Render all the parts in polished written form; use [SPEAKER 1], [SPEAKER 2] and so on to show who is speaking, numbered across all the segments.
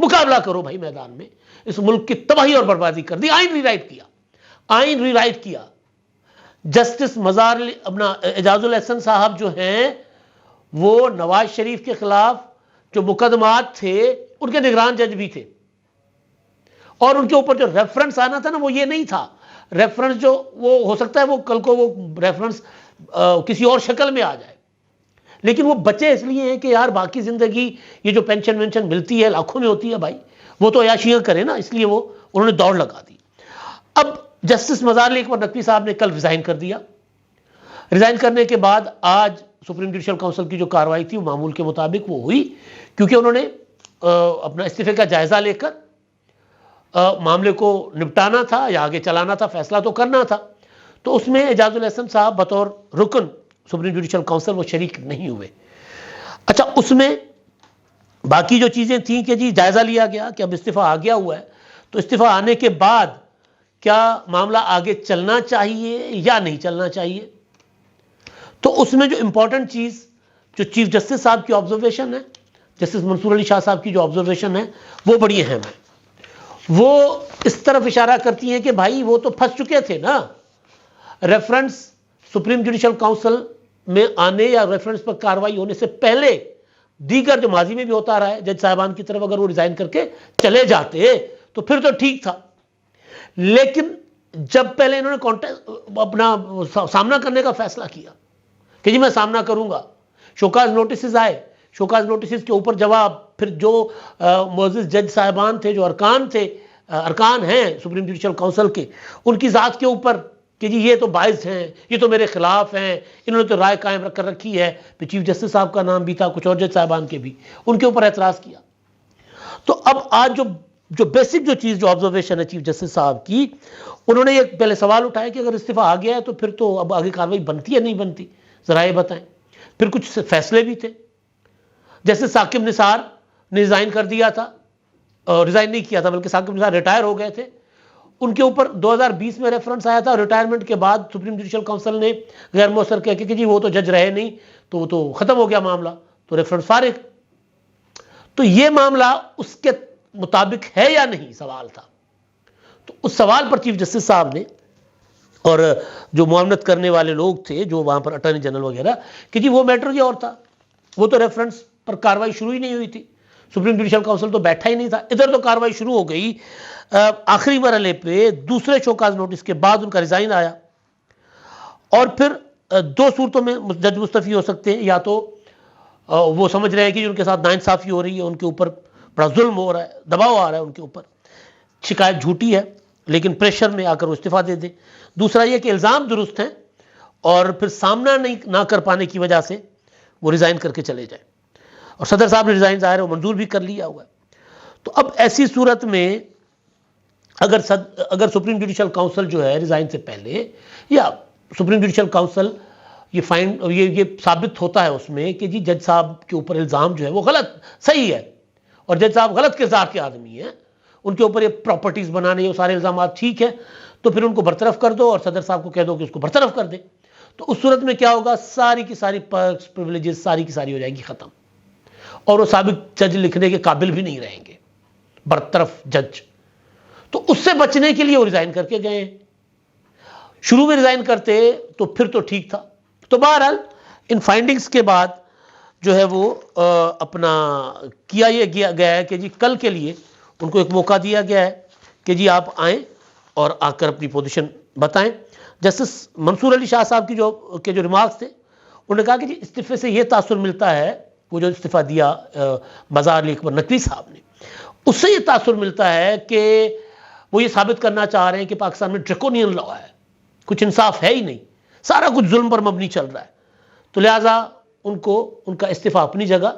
[SPEAKER 1] مقابلہ کرو بھائی میدان میں، اس ملک کی تباہی اور بربادی کر دی۔ آئین ری رائٹ کیا۔ جسٹس مزار اپنا اعجاز الاحسن صاحب جو ہیں وہ نواز شریف کے خلاف جو مقدمات تھے ان کے نگران جج بھی تھے، اور ان کے اوپر جو ریفرنس آنا تھا نا وہ یہ نہیں تھا، ریفرنس جو وہ ہو سکتا ہے وہ کل کو وہ ریفرنس کسی اور شکل میں آ جائے، لیکن وہ بچے اس لیے ہیں کہ یار باقی زندگی یہ جو پینشن وینشن ملتی ہے لاکھوں میں ہوتی ہے بھائی، وہ تو عیاشیاں کریں نا، اس لیے وہ انہوں نے دوڑ لگا دی۔ اب جسٹس مزار علی اکبر نقوی صاحب نے کل ریزائن کر دیا۔ ریزائن کرنے کے بعد آج سپریم جوڈیشل کونسل کی جو کارروائی تھی وہ معمول کے مطابق وہ ہوئی، کیونکہ انہوں نے اپنا استعفے کا جائزہ لے کر معاملے کو نپٹانا تھا یا آگے چلانا تھا، فیصلہ تو کرنا تھا۔ تو اس میں اعجاز الاحسن صاحب بطور رکن سپریم جوڈیشل کونسل وہ شریک نہیں ہوئے۔ اچھا، اس میں باقی جو چیزیں تھیں کہ جی جائزہ لیا گیا کہ اب استعفیٰ آ گیا ہوا ہے، تو استعفیٰ آنے کے بعد کیا معاملہ آگے چلنا چاہیے یا نہیں چلنا چاہیے۔ تو اس میں جو امپورٹنٹ چیز جو چیف جسٹس صاحب کی آبزرویشن ہے، جسٹس منصور علی شاہ صاحب کی جو آبزرویشن ہے وہ بڑی اہم ہے۔ وہ اس طرف اشارہ کرتی ہیں کہ بھائی وہ تو پھنس چکے تھے نا، ریفرنس سپریم جوڈیشل کونسل میں آنے یا ریفرنس پر کاروائی ہونے سے پہلے دیگر جو ماضی میں بھی ہوتا رہا ہے جج صاحبان کی طرف اگر وہ ریزائن کر کے چلے جاتے تو پھر تو ٹھیک تھا، لیکن جب پہلے انہوں نے اپنا سامنا کرنے کا فیصلہ کیا کہ جی میں سامنا کروں گا، شوکاز نوٹسز آئے، شوکاز نوٹسز کے اوپر جواب، پھر جو معزز جج صاحبان تھے، جو ارکان ہیں سپریم جوڈیشل کونسل کے، ان کی ذات کے اوپر کہ جی یہ تو باعث ہیں، یہ تو میرے خلاف ہیں، انہوں نے تو رائے قائم کر رکھی ہے، پھر چیف جسٹس صاحب کا نام بھی تھا، کچھ اور جج صاحبان کے بھی، ان کے اوپر اعتراض کیا۔ تو اب آج جو بیسک جو چیز جو آبزرویشن ہے چیف جسٹس صاحب کی، انہوں نے یہ پہلے سوال اٹھایا کہ اگر استعفیٰ آ گیا ہے تو پھر تو اب آگے کاروائی بنتی ہے نہیں بنتی، ذرا یہ بتائیں۔ پھر کچھ فیصلے بھی تھے، جیسے ثاقب نثار نے ریزائن کر دیا تھا، ریزائن نہیں کیا تھا بلکہ ثاقب نثار ریٹائر ہو گئے تھے، ان کے اوپر 2020 میں ریفرنس آیا تھا، ریٹائرمنٹ کے بعد سپریم جوڈیشل کونسل نے غیر مؤثر کہہ کے کہ جی وہ تو جج رہے نہیں، تو وہ تو ختم ہو گیا معاملہ، تو ریفرنس فارغ۔ تو یہ معاملہ اس کے مطابق ہے یا نہیں سوال تھا۔ تو اس سوال پر چیف جسٹس صاحب نے اور جو معاونت کرنے والے لوگ تھے جو وہاں پر اٹارنی جنرل وغیرہ کہ جی وہ میٹر یہ اور تھا، وہ تو ریفرنس پر کاروائی شروع ہی نہیں ہوئی تھی، سپریم جوڈیشل کونسل تو بیٹھا ہی نہیں تھا، ادھر تو کاروائی شروع ہو گئی۔ آخری مرحلے پہ دوسرے شوکاز نوٹس کے بعد ان کا ریزائن آیا، اور پھر دو صورتوں میں جج مستعفی ہو سکتے ہیں، یا تو وہ سمجھ رہے ہیں کہ ان کے ساتھ ناانصافی ہو رہی ہے، ان کے اوپر بڑا ظلم ہو رہا ہے، دباؤ آ رہا ہے ان کے اوپر، شکایت جھوٹی ہے لیکن پریشر میں آ کر وہ استعفیٰ دے دیں۔ دوسرا یہ کہ الزام درست ہیں اور پھر سامنا نہ کر پانے کی وجہ سے وہ ریزائن کر کے چلے جائیں، اور صدر صاحب نے ریزائن ظاہر ہے وہ منظور بھی کر لیا ہوا ہے۔ تو اب ایسی صورت میں اگر سپریم جوڈیشل کونسل جو ہے ریزائن سے پہلے، یا سپریم جوڈیشل کونسل یہ ثابت ہوتا ہے اس میں کہ جی جج صاحب کے اوپر الزام جو ہے وہ غلط صحیح ہے، اور جج صاحب غلط کردار کے آدمی ہیں، ان کے اوپر یہ پراپرٹیز بنانے یہ سارے الزامات ٹھیک ہیں، تو پھر ان کو برطرف کر دو اور صدر صاحب کو کہہ دو کہ اس کو برطرف کر دے۔ تو اس صورت میں کیا ہوگا، ساری کی ساری پرکس پریویلیجز ساری کی ساری ہو جائیں گی ختم، اور وہ سابق جج لکھنے کے قابل بھی نہیں رہیں گے، برطرف جج۔ تو اس سے بچنے کے لیے وہ ریزائن کر کے گئے ہیں۔ شروع میں ریزائن کرتے تو پھر تو ٹھیک تھا۔ تو بہرحال ان فائنڈنگز کے بعد جو ہے وہ اپنا کیا یہ گیا ہے کہ جی کل کے لیے ان کو ایک موقع دیا گیا ہے کہ جی آپ آئیں اور آ کر اپنی پوزیشن بتائیں۔ جسٹس منصور علی شاہ صاحب کی جو ریمارکس تھے، انہوں نے کہا کہ جی استعفے سے یہ تاثر ملتا ہے، وہ جو استعفیٰ دیا مزار علی اکبر نقوی صاحب نے، اس سے یہ تاثر ملتا ہے کہ وہ یہ ثابت کرنا چاہ رہے ہیں کہ پاکستان میں ڈریکونین لا ہے، کچھ انصاف ہے ہی نہیں، سارا کچھ ظلم پر مبنی چل رہا ہے۔ تو لہٰذا ان کا استعفیٰ اپنی جگہ،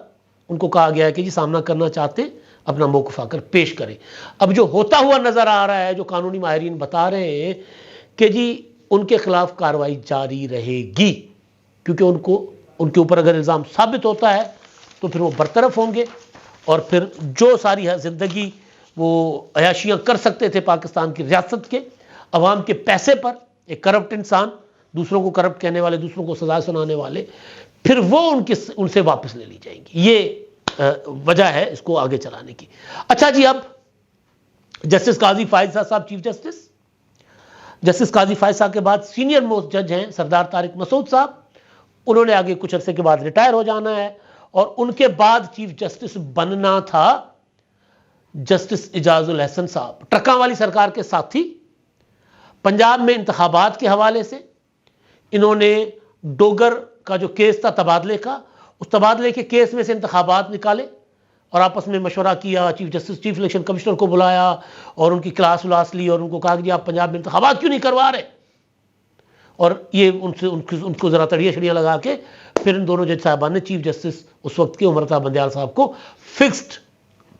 [SPEAKER 1] ان کو کہا گیا ہے کہ جی سامنا کرنا چاہتے اپنا موقف آ کر پیش کریں۔ اب جو ہوتا ہوا نظر آ رہا ہے، جو قانونی ماہرین بتا رہے ہیں کہ جی ان کے خلاف کارروائی جاری رہے گی، کیونکہ ان کے اوپر اگر الزام ثابت ہوتا ہے تو پھر وہ برطرف ہوں گے، اور پھر جو ساری زندگی وہ عیاشیاں کر سکتے تھے پاکستان کی ریاست کے عوام کے پیسے پر، ایک کرپٹ انسان، دوسروں کو کرپٹ کہنے والے، دوسروں کو سزا سنانے والے، پھر وہ ان سے واپس لے لی جائیں گی۔ یہ وجہ ہے اس کو آگے چلانے کی. اچھا جی، اب جسٹس قاضی فائز صاحب چیف جسٹس، جسٹس قاضی فائز صاحب کے بعد سینئر موسٹ جج ہیں سردار طارق مسعود صاحب. انہوں نے آگے کچھ عرصے کے بعد ریٹائر ہو جانا ہے، اور ان کے بعد چیف جسٹس بننا تھا جسٹس اعجاز الحسن صاحب، ٹرکاں والی سرکار کے ساتھی. پنجاب میں انتخابات کے حوالے سے انہوں نے ڈوگر کا جو کیس تھا تبادلے کا، اس تبادلے کے کیس میں سے انتخابات نکالے اور آپس میں مشورہ کیا. چیف الیکشن کمشنر کو بلایا اور ان کی کلاس ولاس لی اور ان کو کہا کہ آپ پنجاب میں انتخابات کیوں نہیں کروا رہے، اور یہ ان کو ذرا تڑیاں شڑیاں لگا کے پھر ان دونوں جج صاحبان نے چیف جسٹس اس وقت کے عمر بندیال صاحب کو فکسڈ،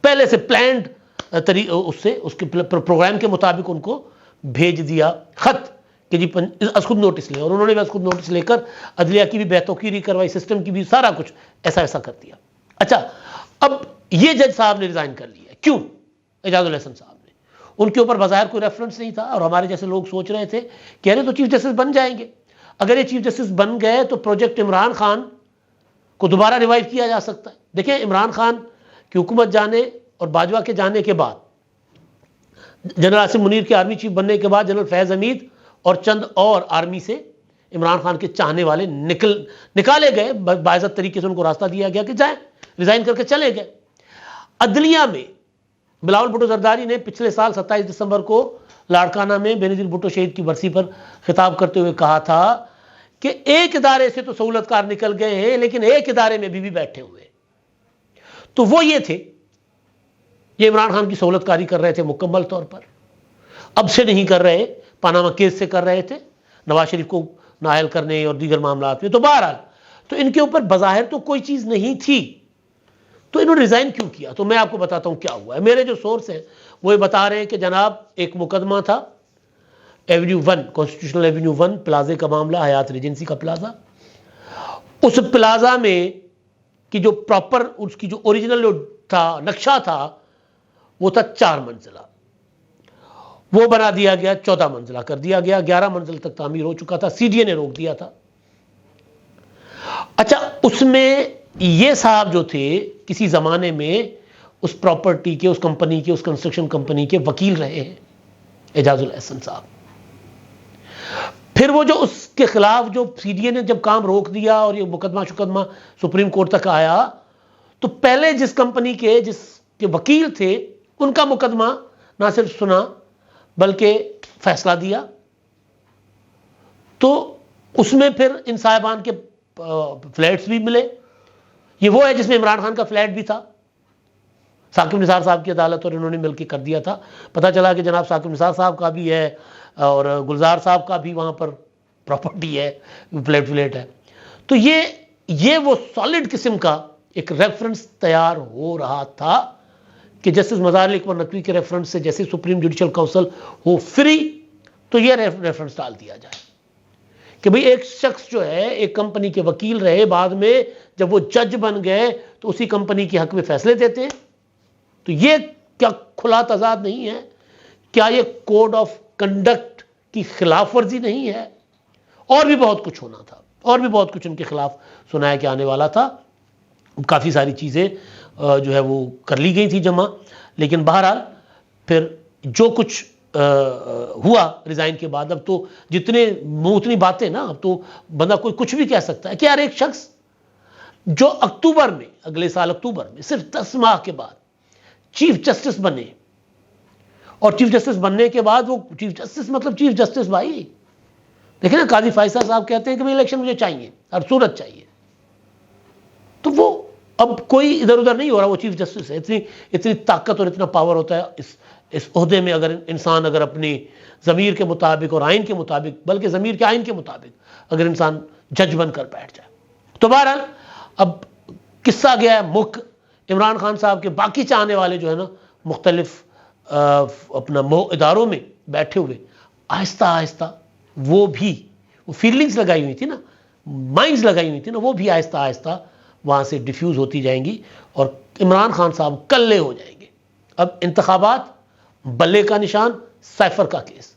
[SPEAKER 1] پہلے سے پلانڈ اس کے پروگرام کے مطابق ان کو بھیج دیا خط کہ جی از خود نوٹس لیں، اور انہوں نے بھی از خود نوٹس لے کر عدلیہ کی بھی بیتوقیری کروائی، سسٹم کی بھی، سارا کچھ ایسا کر دیا. اچھا، اب یہ جج صاحب نے ریزائن کر لیا. کیوں؟ اعجاز الحسن صاحب نے. ان کے اوپر بظاہر کوئی ریفرنس نہیں تھا، اور ہمارے جیسے لوگ سوچ رہے تھے کہ ارے تو چیف جسٹس بن جائیں گے. اگر یہ چیف جسٹس بن گئے تو پروجیکٹ عمران خان کو دوبارہ ریوائیو کیا جا سکتا ہے. دیکھیں، عمران خان کی حکومت جانے اور باجوہ کے جانے کے بعد، جنرل عاصم منیر کے آرمی چیف بننے کے بعد جنرل فیض حمید اور چند اور آرمی سے عمران خان کے چاہنے والے نکالے گئے. باعزت طریقے سے ان کو راستہ دیا گیا کہ جائیں، ریزائن کر کے چلے گئے. عدلیہ میں بلاول بھٹو زرداری نے پچھلے سال 27 دسمبر کو لاڑکانہ میں بینظیر بھٹو شہید کی برسی پر خطاب کرتے ہوئے کہا تھا کہ ایک ادارے سے تو سہولت کار نکل گئے ہیں، لیکن ایک ادارے میں بھی بیٹھے ہوئے. تو وہ یہ تھے، یہ عمران خان کی سہولت کاری کر رہے تھے مکمل طور پر. اب سے نہیں کر رہے، پاناما کیس سے کر رہے تھے، نواز شریف کو نااہل کرنے اور دیگر معاملات میں. تو بہرحال تو ان کے اوپر بظاہر تو کوئی چیز نہیں تھی، تو انہوں نے ریزائن کیوں کیا؟ تو میں آپ کو بتاتا ہوں کیا ہوا ہے. میرے جو سورس ہیں وہ یہ بتا رہے ہیں کہ جناب ایک مقدمہ تھا ایونیو 1، کانسٹیٹیوشنل ایونیو 1 پلازے کا معاملہ، حیات ریجنسی کا پلازا. اس پلازا میں کی جو پراپر اس کی جو اوریجنل جو تھا نقشہ تھا وہ تھا 4 منزلہ، وہ بنا دیا گیا 14 منزلہ کر دیا گیا. 11 منزل تک تعمیر ہو چکا تھا، سی ڈی اے نے روک دیا تھا. اچھا، اس میں یہ صاحب جو تھے کسی زمانے میں اس پراپرٹی کے، اس کمپنی کے، اس کنسٹرکشن کمپنی کے وکیل رہے ہیں اعجاز الحسن صاحب. پھر وہ جو اس کے خلاف جو سی ڈی اے نے جب کام روک دیا اور یہ مقدمہ سپریم کورٹ تک آیا، تو پہلے جس کمپنی کے جس کے وکیل تھے ان کا مقدمہ نہ صرف سنا بلکہ فیصلہ دیا. تو اس میں پھر ان صاحبان کے فلیٹس بھی ملے. یہ وہ ہے جس میں عمران خان کا فلیٹ بھی تھا، ثاقب نثار صاحب کی عدالت اور انہوں نے مل کے کر دیا تھا. پتہ چلا کہ جناب ثاقب نثار صاحب کا بھی ہے اور گلزار صاحب کا بھی وہاں پر پراپرٹی ہے، فلیٹ ہے. تو یہ وہ سالڈ قسم کا ایک ریفرنس تیار ہو رہا تھا کہ جسٹس مظاہر علی اکبر نقوی کے ریفرنس سے جیسے سپریم جوڈیشل کونسل ہو فری، تو یہ ریفرنس ڈال دیا جائے کہ بھئی ایک شخص جو ہے ایک کمپنی کے وکیل رہے، بعد میں جب وہ جج بن گئے تو اسی کمپنی کے حق میں فیصلے دیتے ہیں. تو یہ کیا کھلا تضاد نہیں ہے؟ کیا یہ کوڈ آف کنڈکٹ کی خلاف ورزی نہیں ہے؟ اور بھی بہت کچھ ہونا تھا، اور بھی بہت کچھ ان کے خلاف سنایا کے آنے والا تھا. کافی ساری چیزیں جو ہے وہ کر لی گئی تھی جمع، لیکن بہرحال پھر جو کچھ ہوا ریزائن کے بعد، اب تو جتنے اتنی باتیں نا، اب تو بندہ کوئی کچھ بھی کہہ سکتا ہے کہ یار ایک شخص جو اکتوبر میں، اگلے سال اکتوبر میں صرف 10 ماہ کے بعد چیف جسٹس بنے، اور چیف جسٹس بننے کے بعد وہ چیف جسٹس مطلب چیف جسٹس بھائی دیکھیں نا، قاضی فائز صاحب کہتے ہیں کہ الیکشن مجھے چاہیے، ہر صورت چاہیے. تو وہ اب کوئی ادھر ادھر نہیں ہو رہا، وہ چیف جسٹس ہے. اتنی طاقت اور اتنا پاور ہوتا ہے اس عہدے میں، اگر انسان اگر اپنی ضمیر کے مطابق اور آئین کے مطابق، بلکہ ضمیر کے آئین کے مطابق اگر انسان جج بن کر بیٹھ جائے. تو بہرحال اب قصہ گیا ہے مک. عمران خان صاحب کے باقی چاہنے والے جو ہے نا، مختلف اپنا اداروں میں بیٹھے ہوئے، آہستہ آہستہ وہ فیلنگز لگائی ہوئی تھی نا، مائنڈز لگائی ہوئی تھی نا، وہ بھی آہستہ آہستہ وہاں سے ڈیفیوز ہوتی جائیں گی اور عمران خان صاحب کلے ہو جائیں گے. اب انتخابات، بلے کا نشان، سائفر کا کیس،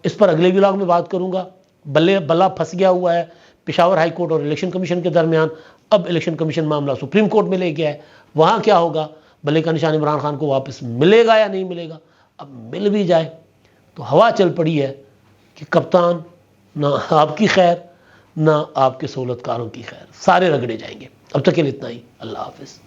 [SPEAKER 1] اس پر اگلے ولاگ میں بات کروں گا. بلا پھنس گیا ہوا ہے پشاور ہائی کورٹ اور الیکشن کمیشن کے درمیان. اب الیکشن کمیشن معاملہ سپریم کورٹ میں لے گیا ہے، وہاں کیا ہوگا؟ بلے کا نشان عمران خان کو واپس ملے گا یا نہیں ملے گا؟ اب مل بھی جائے تو ہوا چل پڑی ہے کہ کپتان نہ آپ کی خیر نہ آپ کے سہولت کاروں کی خیر، سارے رگڑے جائیں گے۔ اب تک کے لیے اتنا ہی، اللہ حافظ۔